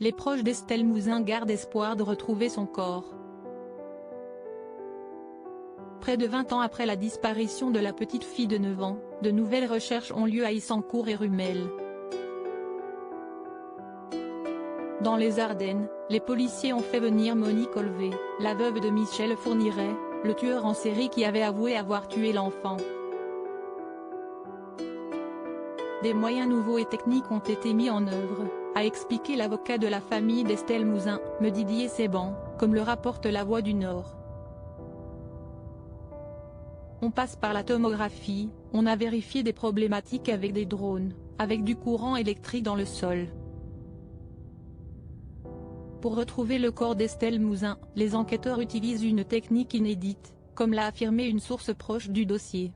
les proches d'Estelle Mouzin gardent espoir de retrouver son corps. Près de 20 ans après la disparition de la petite fille de 9 ans, de nouvelles recherches ont lieu à Issancourt et Rumel. Dans les Ardennes, les policiers ont fait venir Monique Olvé, la veuve de Michel Fourniret, le tueur en série qui avait avoué avoir tué l'enfant. Des moyens nouveaux et techniques ont été mis en œuvre, a expliqué l'avocat de la famille d'Estelle Mouzin, Didier Seban, comme le rapporte La Voix du Nord. On passe par la tomographie, on a vérifié des problématiques avec des drones, avec du courant électrique dans le sol. Pour retrouver le corps d'Estelle Mouzin, les enquêteurs utilisent une technique inédite, comme l'a affirmé une source proche du dossier.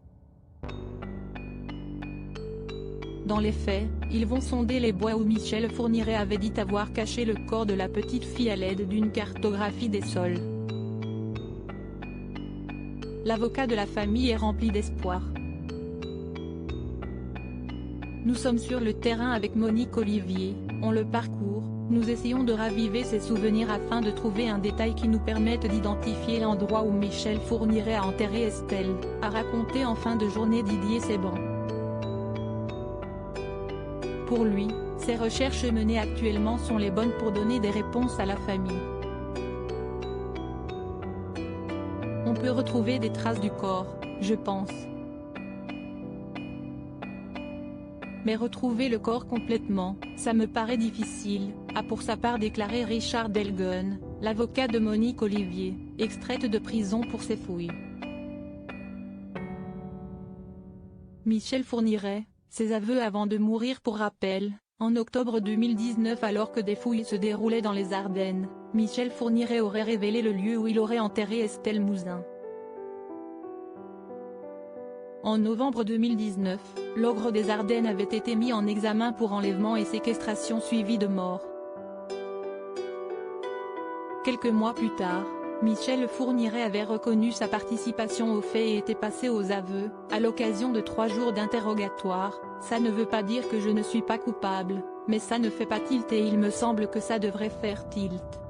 Dans les faits, ils vont sonder les bois où Michel Fourniret avait dit avoir caché le corps de la petite fille à l'aide d'une cartographie des sols. L'avocat de la famille est rempli d'espoir. Nous sommes sur le terrain avec Monique Olivier, on le parcourt, nous essayons de raviver ses souvenirs afin de trouver un détail qui nous permette d'identifier l'endroit où Michel Fourniret a enterré Estelle, a raconté en fin de journée Didier Seban. Pour lui, ces recherches menées actuellement sont les bonnes pour donner des réponses à la famille. On peut retrouver des traces du corps, je pense. Mais retrouver le corps complètement, ça me paraît difficile, a pour sa part déclaré Richard Delgun, l'avocat de Monique Olivier, extraite de prison pour ses fouilles. Michel Fourniret, ses aveux avant de mourir. Pour rappel, en octobre 2019 alors que des fouilles se déroulaient dans les Ardennes, Michel Fourniret aurait révélé le lieu où il aurait enterré Estelle Mouzin. En novembre 2019, l'ogre des Ardennes avait été mis en examen pour enlèvement et séquestration suivie de mort. Quelques mois plus tard, Michel Fourniret avait reconnu sa participation aux faits et était passé aux aveux, à l'occasion de 3 jours d'interrogatoire. Ça ne veut pas dire que je ne suis pas coupable, mais ça ne fait pas tilt et il me semble que ça devrait faire tilt.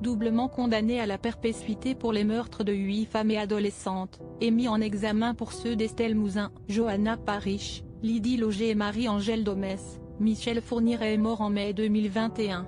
Doublement condamné à la perpétuité pour les meurtres de 8 femmes et adolescentes, et mis en examen pour ceux d'Estelle Mouzin, Johanna Parish, Lydie Loger et Marie-Angèle Domès, Michel Fourniret est mort en mai 2021.